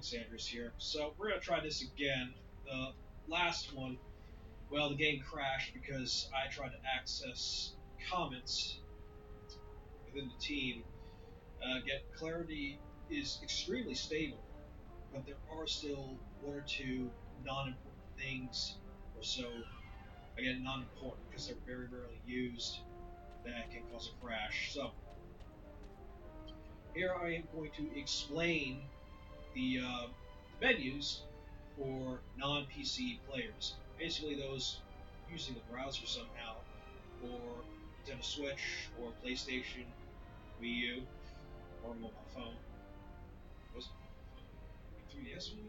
Alexander's here. So we're gonna try this again. The last one, well, the game crashed because I tried to access comments within the team. Get clarity is extremely stable, but there are still one or two non-important things, or so. Again, non-important because they're very rarely used. That can cause a crash. So here I am going to explain the menus for non-PC players. Basically, those using the browser somehow, or Nintendo Switch, or PlayStation, Wii U, or mobile phone. Was it 3DS maybe?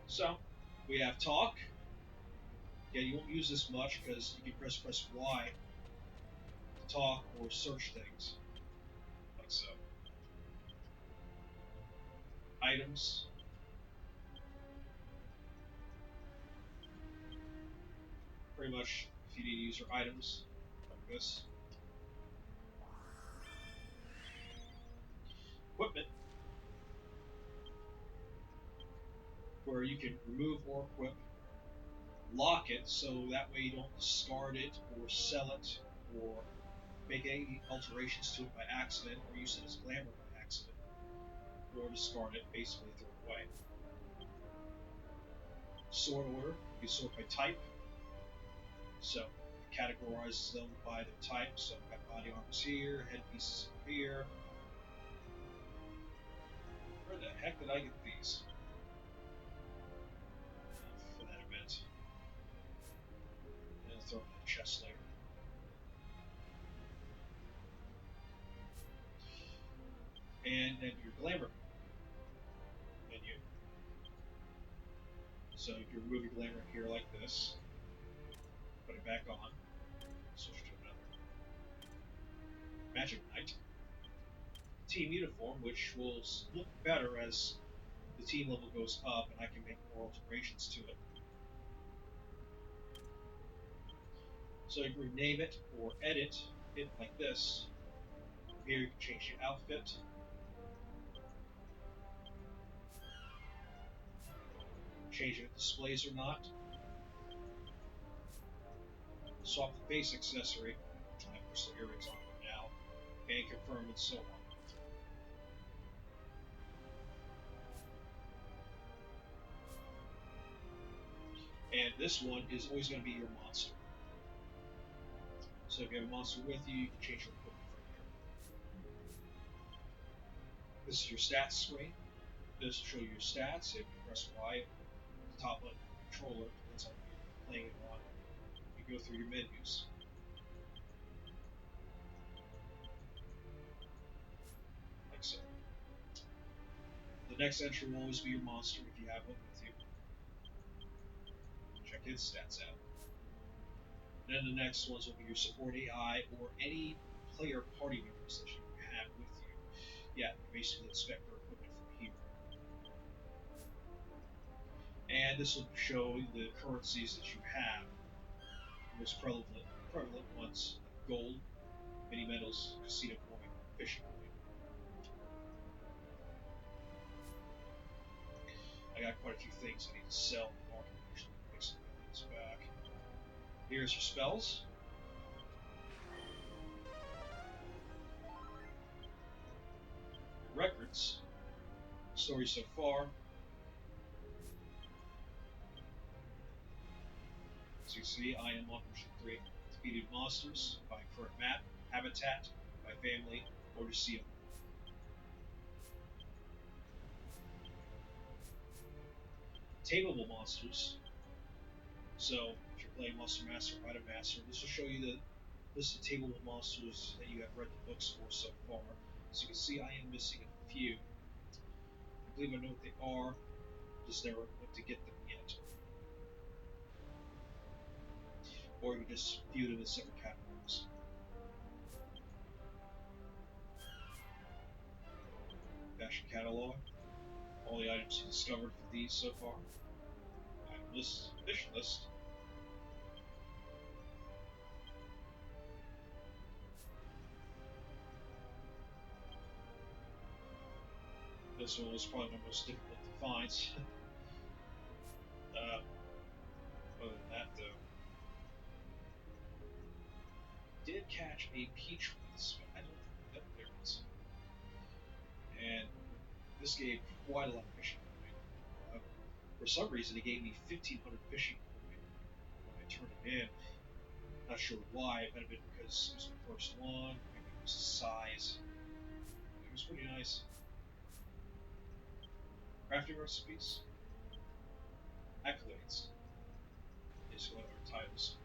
So we have talk. Yeah, you won't use this much because you can press Y to talk or search things, like so. Items. Pretty much, if you need to use your items, like this. Equipment, where you can remove or equip. Lock it so that way you don't discard it or sell it or make any alterations to it by accident or use it as glamour by accident or discard it, basically throw it away. Sort order, you can sort by type. So it categorizes them by their type. So I've got body armors here, headpieces here. Where the heck did I get these? For that event. And throw them in the chest later. And then your glamour menu. So you can remove your glamour here like this, put it back on, switch to another. Magic Knight. Team uniform, which will look better as the team level goes up and I can make more alterations to it. So you can rename it or edit it like this. Here you can change the outfit. Change if it displays or not. Swap the base accessory. I have crystal earrings on it now. And confirm and so on. And this one is always going to be your monster. So if you have a monster with you, you can change your equipment from here. This is your stats screen. This will show you your stats. If you press Y, the top button of the controller, depends on what you're playing it on. You go through your menus. Like so. The next entry will always be your monster if you have one with you. Check his stats out. Then the next ones will be your support AI or any player party members that you have with you. Yeah, you basically inspect their equipment from here. And this will show the currencies that you have. The most prevalent ones like gold, mini metals, casino coin, fishing coin. I got quite a few things I need to sell in the market. Actually, make some of these back. Here's your spells. Your records. Story so far. As you see, I am on mission 3. Defeated monsters by current map, habitat, by family, or to seal. Tameable monsters. So if you're playing Monster Master or Item Master, this will show you the list of tameable monsters that you have read the books for so far. As you can see, I am missing a few. I believe I know what they are, just never went to get them yet. Or you can just view them in separate categories. Fashion catalog. All the items you discovered for these so far. Item list, fish list. This one was probably my most difficult to find. Other than that, though, did catch a peach once, but I don't think that there is. And this gave quite a lot of fishing point. For some reason, it gave me 1,500 fishing point when I turned it in. Not sure why. It might have been because it was the first one. Maybe it was the size. It was pretty nice. Crafting recipes, accolades. Is what our titles.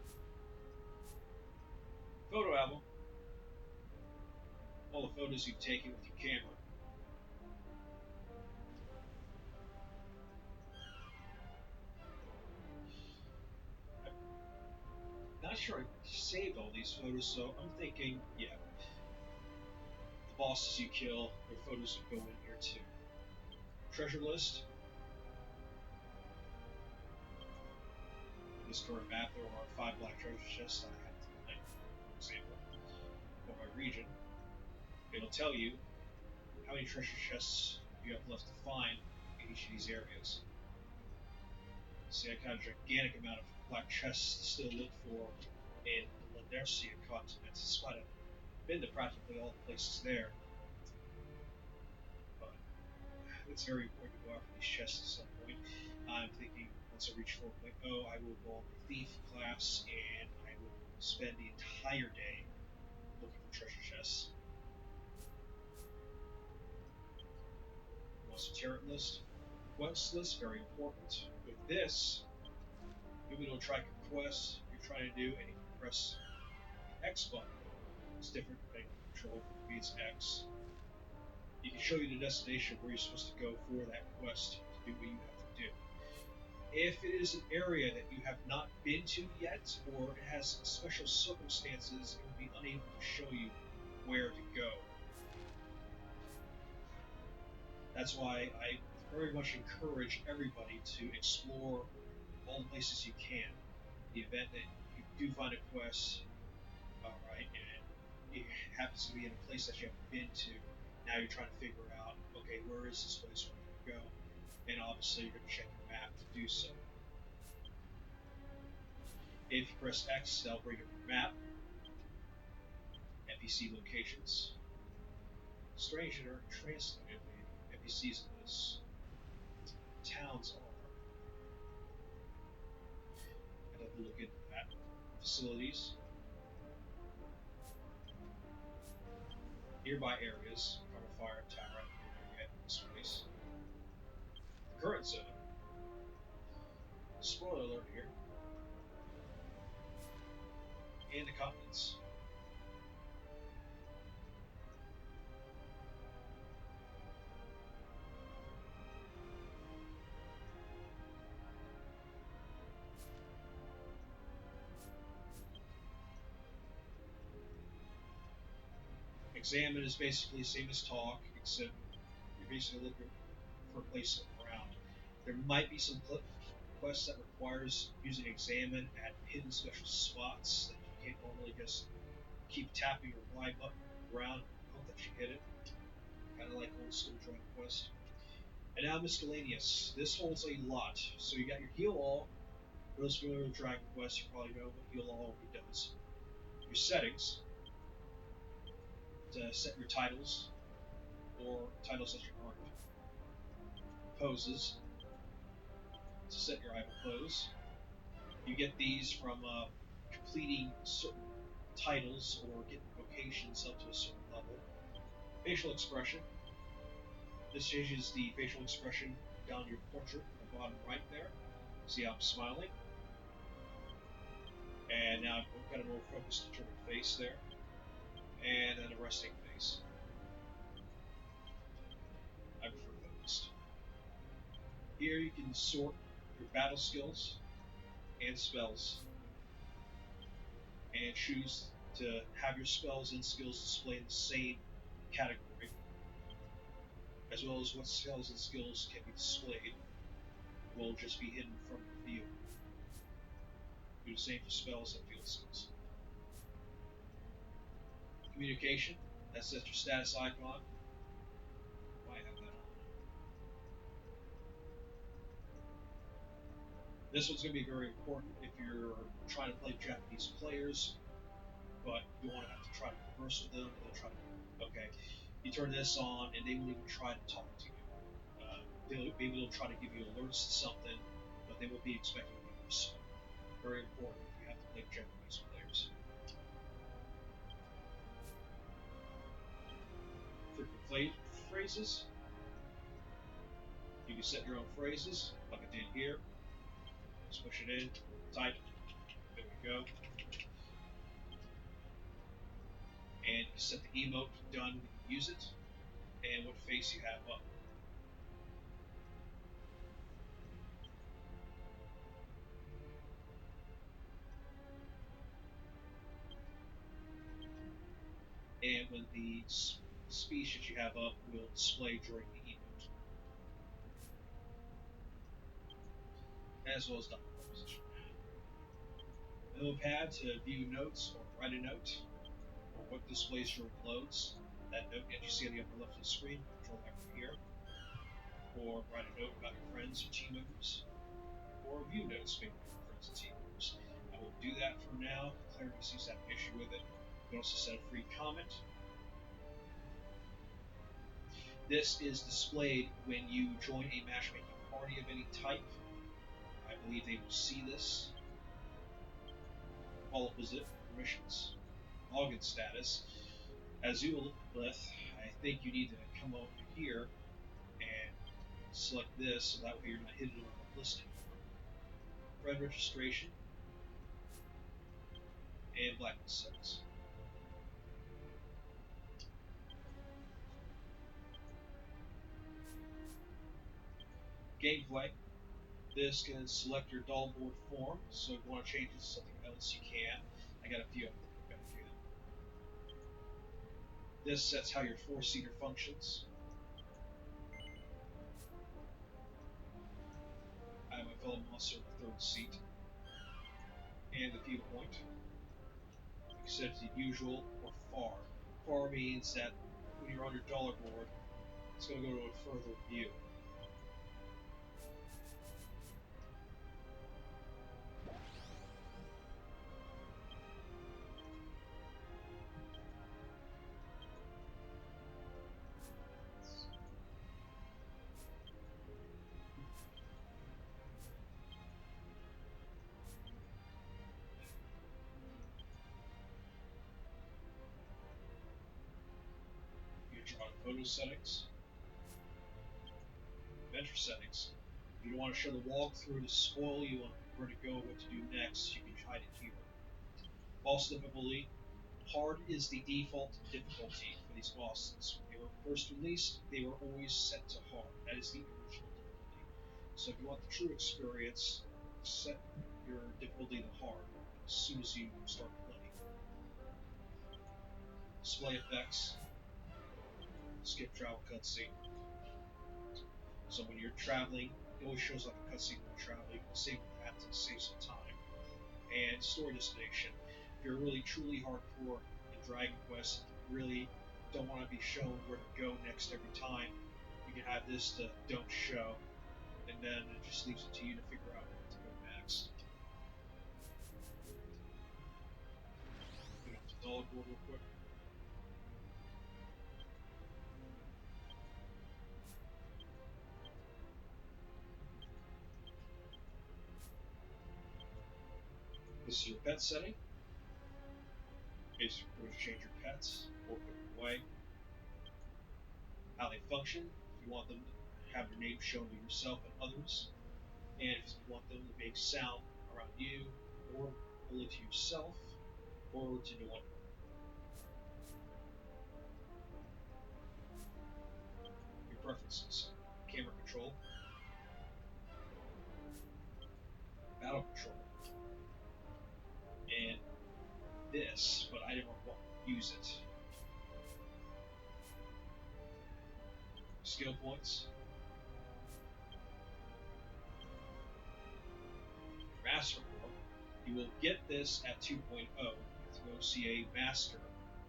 Photo album. All the photos you've taken with your camera. I'm not sure I saved all these photos, so I'm thinking, yeah, the bosses you kill, their photos would go in here too. Treasure list. In this current map, there are 5 black treasure chests that I have tonight, for example, for my region. It'll tell you how many treasure chests you have left to find in each of these areas. See, I got a gigantic amount of black chests to still look for in the Lanercia continent, despite I've been to practically all the places there. But it's very important to go after these chests at some point. I'm thinking once I reach 4.0, I will go on the Thief class and I will spend the entire day looking for treasure chests. Monster Terran list. Quest list, very important. With this, you'll be able to track your quests you're trying to do, and you can press the X button. It's different depending on control. For me, it's X. You can show you the destination where you're supposed to go for that quest to do what you have to do. If it is an area that you have not been to yet, or it has special circumstances, it will be unable to show you where to go. That's why I very much encourage everybody to explore all the places you can. In the event that you do find a quest, alright, and it happens to be in a place that you haven't been to, now you're trying to figure out, okay, where is this place where I'm going to go? And obviously you're going to check your map to do so. If you press X, that'll bring up your map, NPC locations. Strange that aren't translated, the NPCs in this towns are. I'd have to look into that. Facilities. Nearby areas. Cover fire, tower, yet in this place. The current zone. Spoiler alert here. And the continents. Examine is basically the same as talk, except you're basically looking for a place around. There might be some quests that requires using examine at hidden special spots that you can't normally just keep tapping your Y button around and hope that you hit it. Kind of like old school Dragon Quest. And now miscellaneous. This holds a lot. So you got your heal all. For those familiar with Dragon Quest, you probably know what heal all does. Your settings. To set your titles, or titles that you earned. Poses, to set your idle pose. You get these from completing certain titles or getting vocations up to a certain level. Facial expression. This changes the facial expression down your portrait on the bottom right there. See how I'm smiling? And now I've got a more focused, determined face there. And then a resting face. I prefer focused. Here you can sort your battle skills and spells, and choose to have your spells and skills displayed in the same category, as well as what spells and skills can be displayed will just be hidden from the view. Do the same for spells and field skills. Communication, that sets your status icon. Why have that on? This one's going to be very important if you're trying to play Japanese players, but you don't want to have to try to converse with them. They'll try to, okay, you turn this on, and they will even try to talk to you. Maybe they'll try to give you alerts to something, but they will be expecting you to respond. Very important if you have to play Japanese players. Frequent play phrases. You can set your own phrases, like I did here. Just push it in, type. There we go. And you set the emote done when you use it, and what face you have up. And when the speech that you have up will display during the emote, as well as document position. Notepad to view notes or write a note, or what displays during loads. That note that you see on the upper left of the screen, control that from here. Or write a note about your friends or team members, or view notes made by your friends and team members. I will do that for now. Clarity seems to have an issue with it. You can also set a free comment. This is displayed when you join a matchmaking party of any type. I believe they will see this. All permissions. Login status. Azulith, I think you need to come over here and select this so that way you're not hidden on the listing. Friend registration and blacklist settings. Gameplay. This can select your dull board form, so if you want to change it to something else, you can. I got a few of them to benefit. This sets how your four-seater functions. I have my fellow monster in the third seat. And the viewpoint. You can set it to usual or far. Far means that when you're on your dollar board, it's going to go to a further view. You can draw photo settings. Adventure settings. If you don't want to show the walkthrough to spoil you on where to go, what to do next, you can hide it here. Boss difficulty. Hard is the default difficulty for these bosses. When they were first released, they were always set to hard. That is the original difficulty. So if you want the true experience, set your difficulty to hard as soon as you start playing. Display effects. Skip travel cutscene. So when you're traveling, it always shows like a cutscene when you're traveling. Save that to save some time. And story destination. If you're really truly hardcore in Dragon Quest, really don't want to be shown where to go next every time, you can have this to don't show, and then it just leaves it to you to figure out where to go next. Go to the dollar board real quick. This is your pet setting. Basically, where to change your pets or put them away. How they function. If you want them to have their name shown to yourself and others, and if you want them to make sound around you, or only to yourself, or to no one. Your preferences. Camera control. Battle control. And this, but I didn't want to use it. Skill points. Master War. You will get this at 2.0. You have to go see a master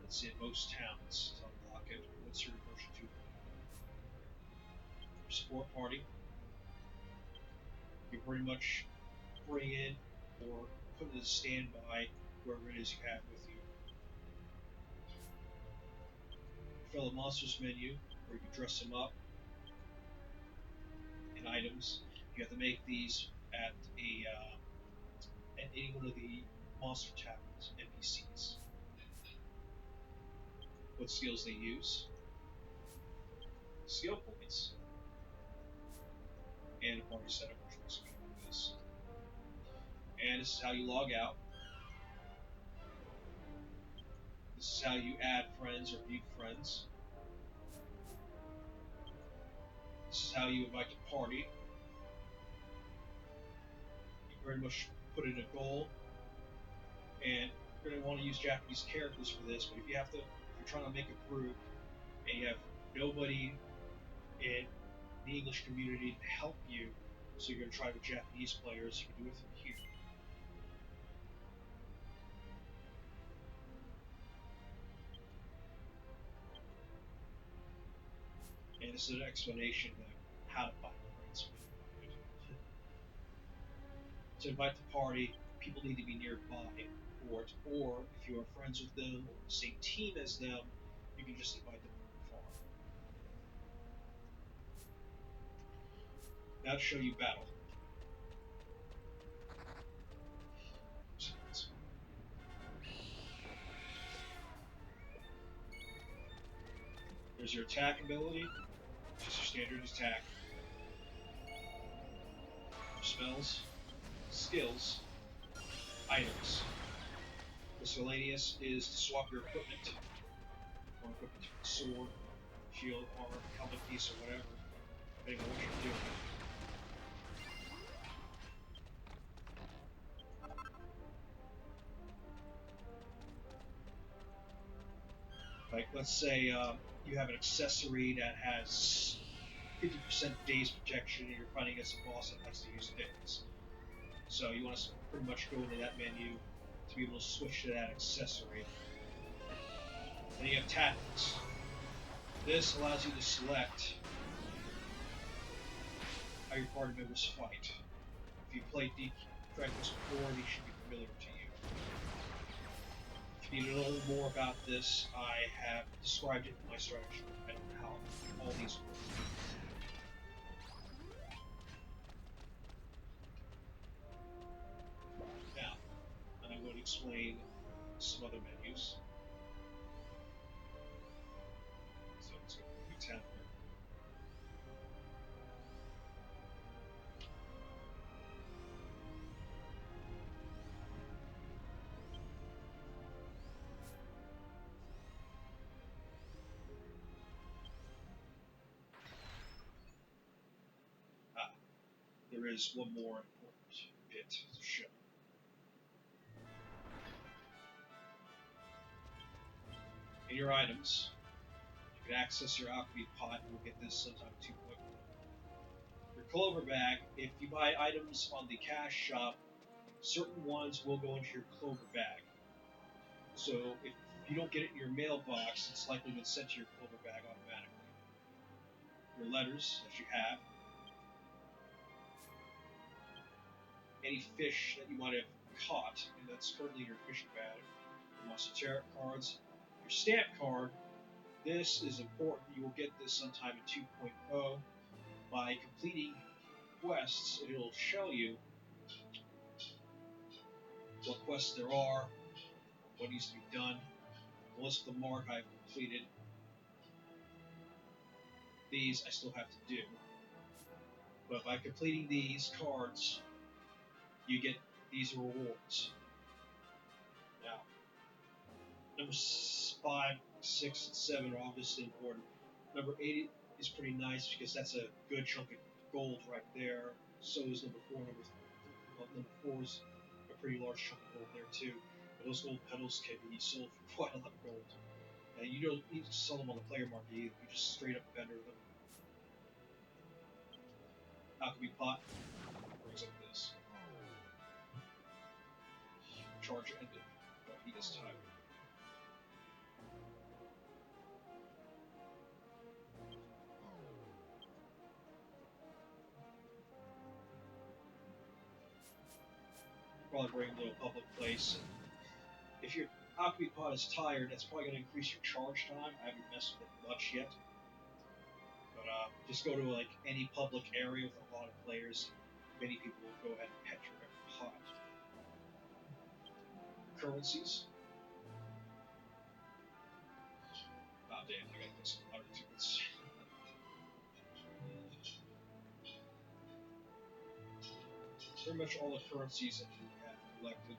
that's in most towns to unlock it. What's your version 2.0? Your support party. You pretty much bring in or put in a standby whoever it is you have with you. Fellow monsters menu, where you can dress them up in items. You have to make these at any one of the monster taverns NPCs. What skills they use, skill points, and a party setup, which we'll explain what it is. And this is how you log out. This is how you add friends or mute friends. This is how you invite to party. You very much put in a goal, and you're going to want to use Japanese characters for this. But if you're trying to make a group and you have nobody in the English community to help you, so you're going to try with Japanese players, you can do it from here. And this is an explanation of how to find friends. To invite the party, people need to be nearby for it, or if you are friends with them or the same team as them, you can just invite them from afar. Now to show you battle. There's your attack ability, just your standard attack. Spells, skills, items. Miscellaneous is to swap your equipment. Or equipment, sword, shield, armor, helmet piece, or whatever, depending on what you're doing. Like, let's say you have an accessory that has 50% days protection and you're fighting against a boss that has to use days. So you want to pretty much go into that menu to be able to switch to that accessory. Then you have tactics. This allows you to select how your party members fight. If you played Deep Dragons before, these should be familiar to you. If you need to know a little more about this, I have described it in my strategy and how all these work. Now, I'm going to explain some other menus. So let's go to New Town here. There is one more important bit to show. In your items, you can access your alchemy pot, and we'll get this sometime 2.1. Your clover bag, if you buy items on the cash shop, certain ones will go into your clover bag. So if you don't get it in your mailbox, it's likely been sent to your clover bag automatically. Your letters that you have, any fish that you might have caught, and that's currently your fishing bag, your monster tarot cards, your stamp card. This is important. You will get this sometime in 2.0 by completing quests. It'll show you what quests there are, what needs to be done, the list of the mark I've completed. These I still have to do. But by completing these cards, you get these rewards. Now, numbers 5, 6, and 7 are obviously important. Number 8 is pretty nice because that's a good chunk of gold right there. So is number 4. Number 4 is a pretty large chunk of gold there too. But those gold petals can be sold for quite a lot of gold. And you don't need to sell them on the player market either. You just straight up vendor them. Alchemy pot brings up this. Charge ended, but he is tired. Probably bring them to a public place. And if your alchemy pod is tired, that's probably going to increase your charge time. I haven't messed with it much yet. But just go to like any public area with a lot of players. Many people will go ahead and pet your pod. Currencies. Oh damn, I gotta get some lottery tickets. Pretty much all the currencies that you have collected.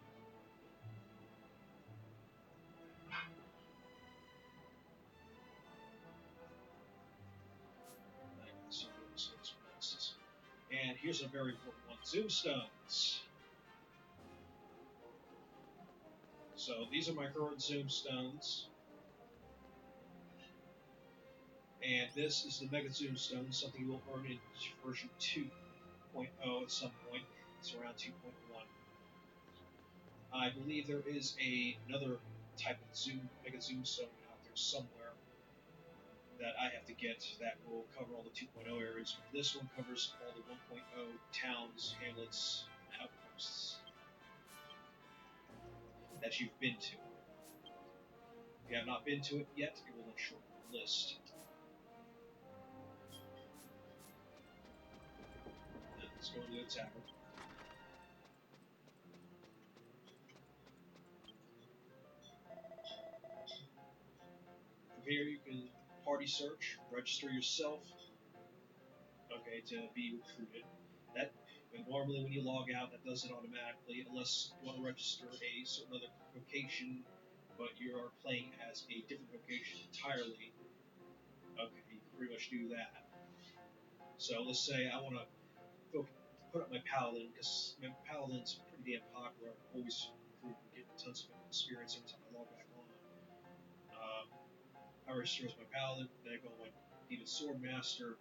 And here's a very important one: Zoomstones. So these are my current Zoomstones. And this is the Mega Zoomstone, something you will earn in version 2.0 at some point. It's around 2.1. I believe there is another type of Mega Zoomstone out there somewhere that I have to get that will cover all the 2.0 areas. This one covers all the 1.0 towns, hamlets, and outposts that you've been to. If you have not been to it yet, it will then shorten the list. Now, let's go into the tavern. From here, you can party search, register yourself, okay, to be recruited. That normally when you log out, that does it automatically, unless you want to register a certain other vocation, but you are playing as a different vocation entirely. Okay, you can pretty much do that. So let's say I want to put up my paladin because my paladin's pretty damn popular. I'm always recruiting, getting tons of experience every time I log back on. I register as my paladin, then I go on my demon sword master,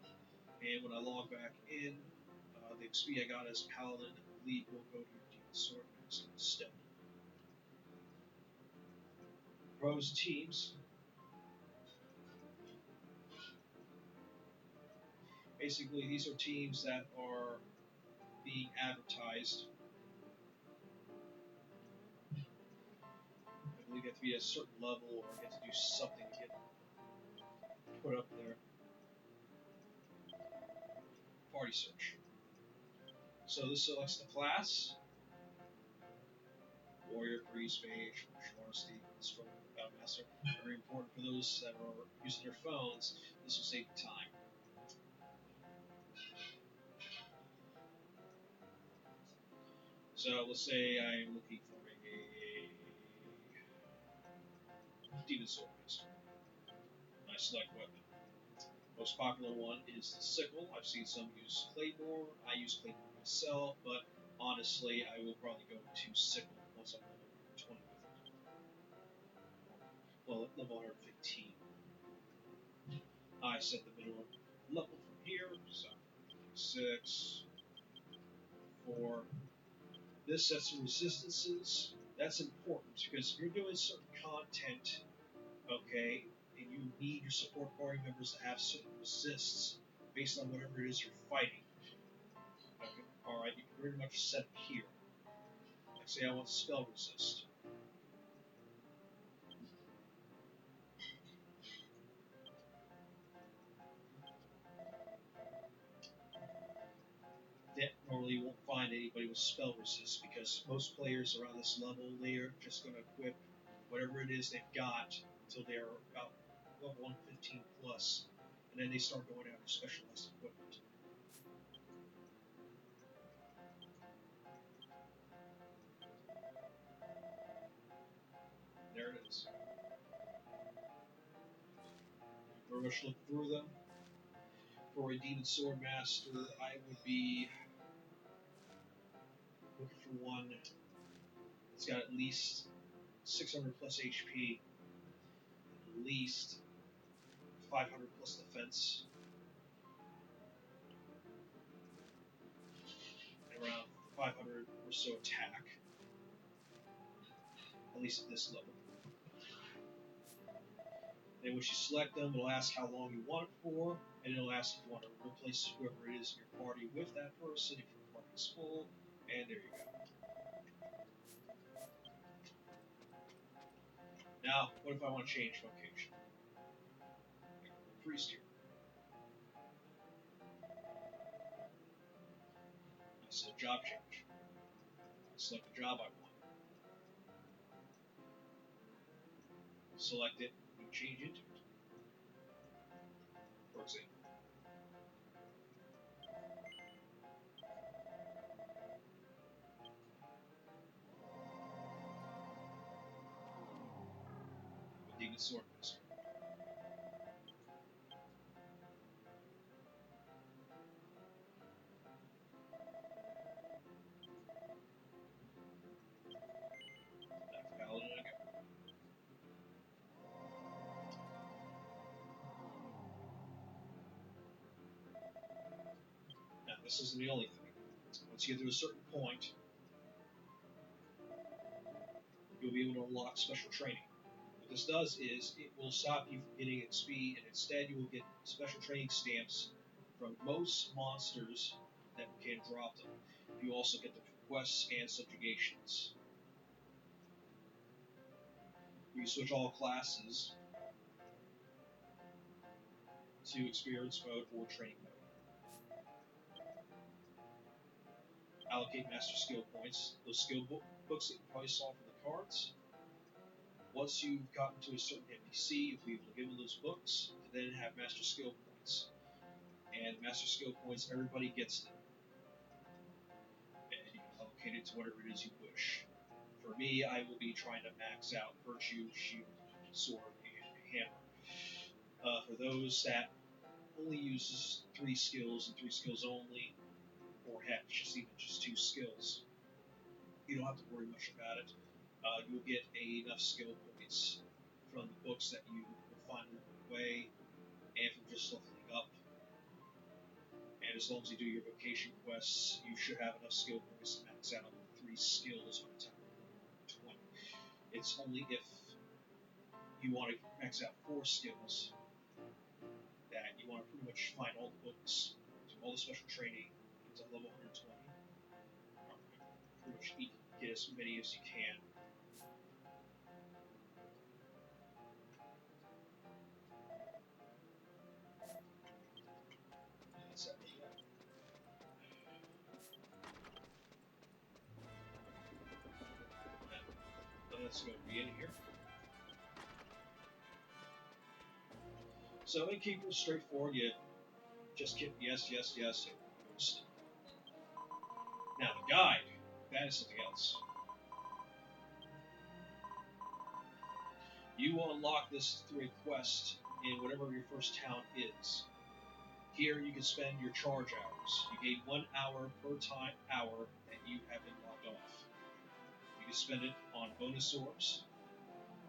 and when I log back in, the XP I got as Paladin, I believe, will go to your Demon Swordmaster instead. Pros teams. Basically, these are teams that are being advertised. I believe you have to be at a certain level or you have to do something to get put up there. Party search. So this selects the class. Warrior, priest, mage, martial arts, master. Very important for those that are using their phones. This will save time. So let's say I'm looking for a demon sword master. I select weapon. Most popular one is the sickle. I've seen some use claymore. I use claymore myself, but honestly, I will probably go to sickle once I'm level 20 with it. Well, level 115. I set the minimum level from here, so 6, 4. This sets the resistances. That's important because if you're doing certain content, okay, and you need your support party members to have certain resists based on whatever it is you're fighting. Okay, alright, you can pretty much set it here. Like say I want spell resist. That normally you won't find anybody with spell resist because most players around this level, they're just going to equip whatever it is they've got until they're about level 115 plus, and then they start going after specialized equipment. There it is. Very much look through them. For a Demon Sword Master, I would be looking for one that's got at least 600 plus HP, at least 500 plus defense, and around 500 or so attack, at least at this level. Then once you select them, it'll ask how long you want it for, and it'll ask if you want to replace whoever it is in your party with that person, if your party's full, and there you go. Now, what if I want to change vocation? Priest here. I said job change. I select the job I want. Select it and change into it. For example. With Demon Swordmaster. Back to Paladin again. Now, this isn't the only thing. Once you get to a certain point, you'll be able to unlock special training. What this does is it will stop you from getting XP, and instead you will get special training stamps from most monsters that can drop them. You also get the quests and subjugations. You switch all classes to experience mode or training mode. Allocate master skill points. Those skill books that you probably saw from the cards. Once you've gotten to a certain NPC, you'll be able to give them those books to then have master skill points. And master skill points, everybody gets them. And you can allocate it to whatever it is you wish. For me, I will be trying to max out Virtue, Shield, Sword, and Hammer. For those that only uses 3 skills and 3 skills only, or heck, even just 2 skills, you don't have to worry much about it. You'll get enough skill points from the books that you will find along the way, and from just leveling up. And as long as you do your vocation quests, you should have enough skill points to max out 3 skills by the time you're 20. It's only if you want to max out 4 skills that you want to pretty much find all the books, do all the special training, get to level 120. Pretty much get as many as you can. Let's go be in here. So Innkeeper is straightforward. You just hit yes, yes, yes, and post. Now the guide, that is something else. You will unlock this through a quest in whatever your first town is. Here you can spend your charge hours. You gain 1 hour per hour that you have been locked off. You can spend it on bonus orbs.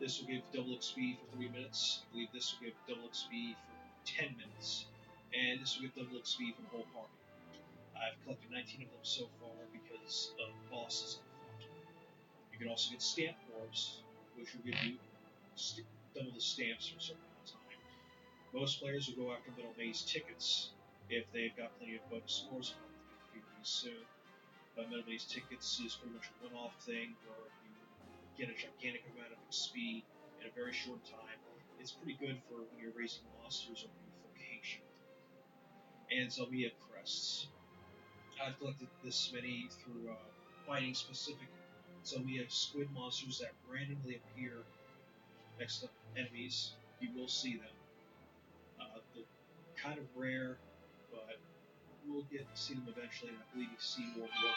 This will give double XP for 3 minutes. I believe this will give double XP for 10 minutes. And this will give double XP for the whole party. I've collected 19 of them so far because of bosses I've fought. You can also get stamp orbs, which will give you double the stamps for a certain amount of time. Most players will go after Middle Maze tickets if they've got plenty of bonus orbs pretty soon. But Middle Maze tickets is pretty much a one-off thing where you get a gigantic amount of XP in a very short time. It's pretty good for when you're raising monsters or new vocation. And Zelmia crests. I've collected this many through fighting specific Zelmia squid monsters that randomly appear next to enemies. You will see them. They're kind of rare, but we'll get to see them eventually, and I believe you see more of them later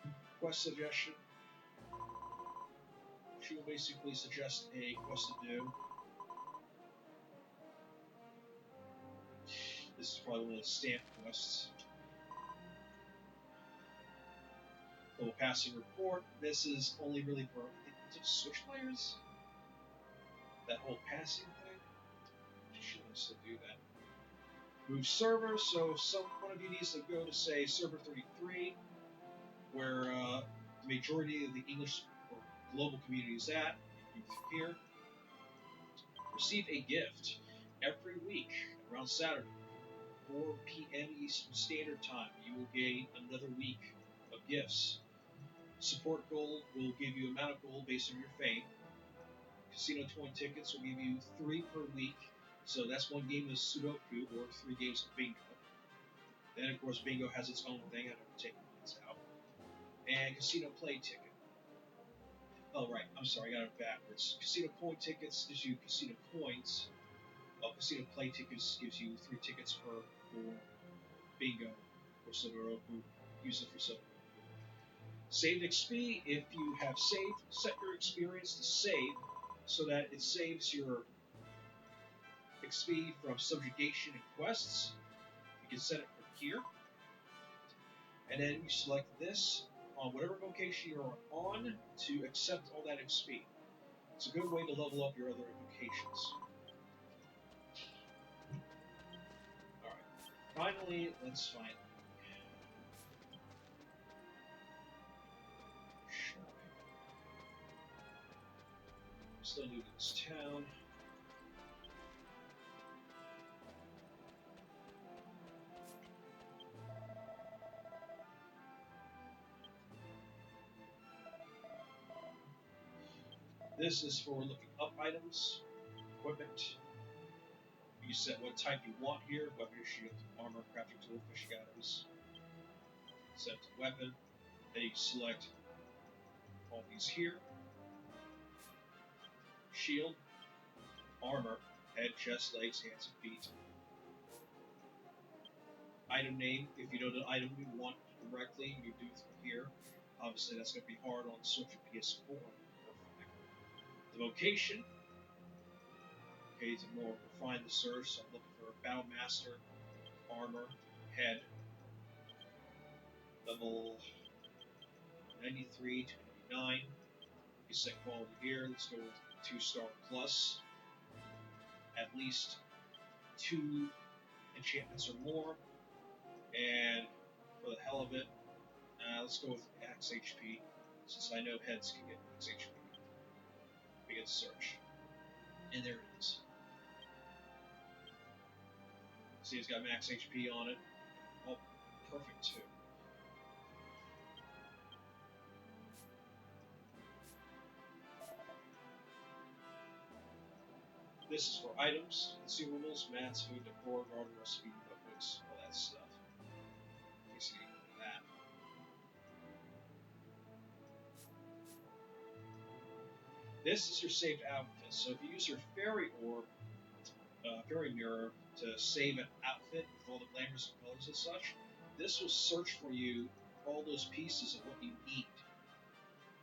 on. Quest suggestion. She will basically suggest a quest to do. This is probably one of the stamp quests. Little passing report. This is only really for Switch players. That whole passing thing. You should still do that. Move server. So one of you needs to go to say server 33, where the majority of the English or global community is at. You here. Receive a gift every week around Saturday, 4 p.m. Eastern Standard Time. You will gain another week of gifts. Support gold will give you amount of gold based on your fame. Casino coin tickets will give you 3 per week. So that's one game of Sudoku or 3 games of bingo. Then, of course, bingo has its own thing. I never take mine out. And casino play ticket. Oh, right. I'm sorry. I got it backwards. Casino coin tickets gives you casino coins. While casino play tickets gives you 3 tickets for bingo or Sudoku. Use it for Sudoku. Saved XP. If you have saved, set your experience to save so that it saves your XP from subjugation and quests. You can set it from here. And then you select this on whatever vocation you're on to accept all that XP. It's a good way to level up your other vocations. Alright, finally, let's find still new to this town. This is for looking up items, equipment. You set what type you want here, weapon, shield, armor, crafting tool, fishing items. Set to weapon. Then you select all these here. Shield, armor, head, chest, legs, hands, and feet. Item name, if you know the item you want directly, you do through here. Obviously, that's going to be hard on Switch or PS4. The vocation, okay, to more refine the search. So I'm looking for a Battle Master, armor, head, level 93 to 99. You set quality here. Let's go with 2-star plus. At least 2 enchantments or more. And for the hell of it, let's go with max HP, since I know heads can get max HP. Begin search. And there it is. See, it's got max HP on it. Oh, perfect too. This is for items, consumables, mats, food, decor, garden recipe, notebooks, all that stuff. Basically, that. This is your saved outfit. So if you use your fairy orb, fairy mirror to save an outfit with all the glamours and colors and such, this will search for you all those pieces of what you need.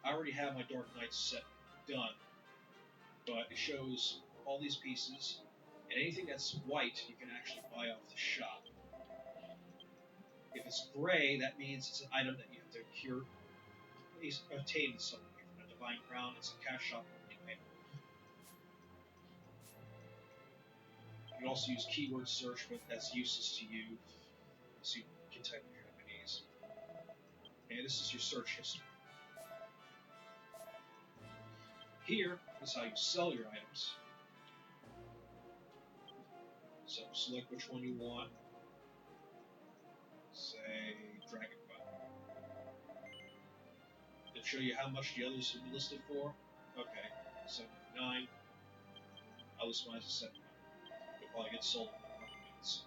I already have my Dark Knight set done, but it shows all these pieces, and anything that's white you can actually buy off the shop. If it's gray, that means it's an item that you have to obtain in some way. From a Divine Crown, it's a cash shop only item. You can also use keyword search, but that's useless to you, so you can type in Japanese. And this is your search history. Here is how you sell your items. So select which one you want. Say Dragon Bone. It'll show you how much the others have been listed for. Okay, 7.9. I'll list mine as 7. It'll probably get sold in a couple minutes.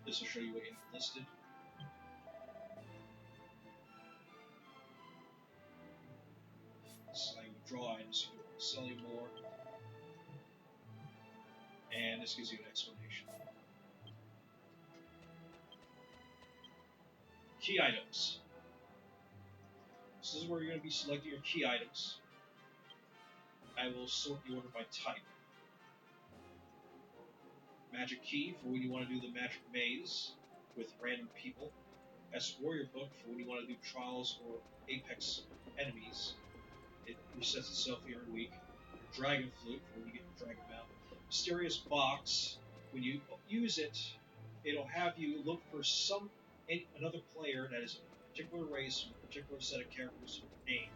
This will show you what you have listed. This is how you draw items if you want to sell you more. And this gives you an explanation. Key items. This is where you're going to be selecting your key items. I will sort the order by type. Magic key for when you want to do the magic maze with random people. S warrior book for when you want to do trials or apex enemies. It resets itself every week. Your dragon flute for when you get your dragon mount. Mysterious box. When you use it, it'll have you look for another player that is a particular race, a particular set of characters with a name.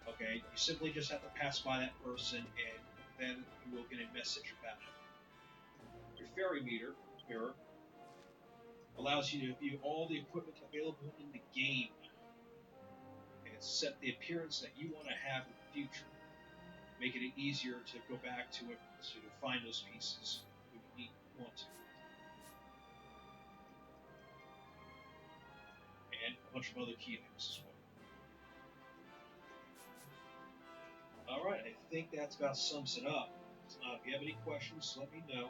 Okay, you simply just have to pass by that person, and then you will get a message about it. Your fairy meter mirror allows you to view all the equipment available in the game and set the appearance that you want to have in the future, making it easier to go back to it to find those pieces when you want to. And a bunch of other key things as well. All right, I think that about sums it up. If you have any questions, let me know.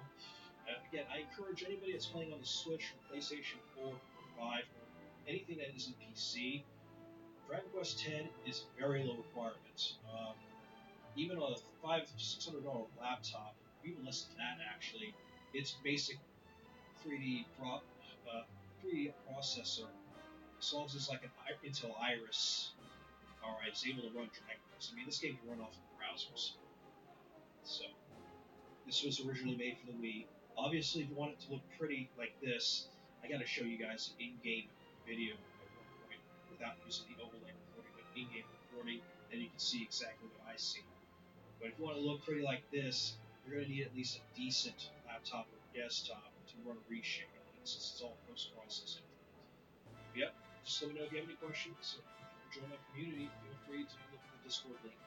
Again, I encourage anybody that's playing on the Switch or PlayStation 4 or 5 or anything that isn't PC. Dragon Quest X is very low requirements. Even on a $500-600 laptop, even less than that actually, it's basic 3D 3D processor. As long as it's like an Intel Iris, all right, it's able to run Dragon Quest. I mean, this game can run off of browsers. So this was originally made for the Wii. Obviously, if you want it to look pretty like this, I got to show you guys an in-game video at one point without using the overlay recording, but in-game recording, and you can see exactly what I see. But if you want to look pretty like this, you're going to need at least a decent laptop or desktop to run Reshape on it, since it's all post-processing. Yep, just let me know if you have any questions. If you join my community, feel free to look at the Discord link.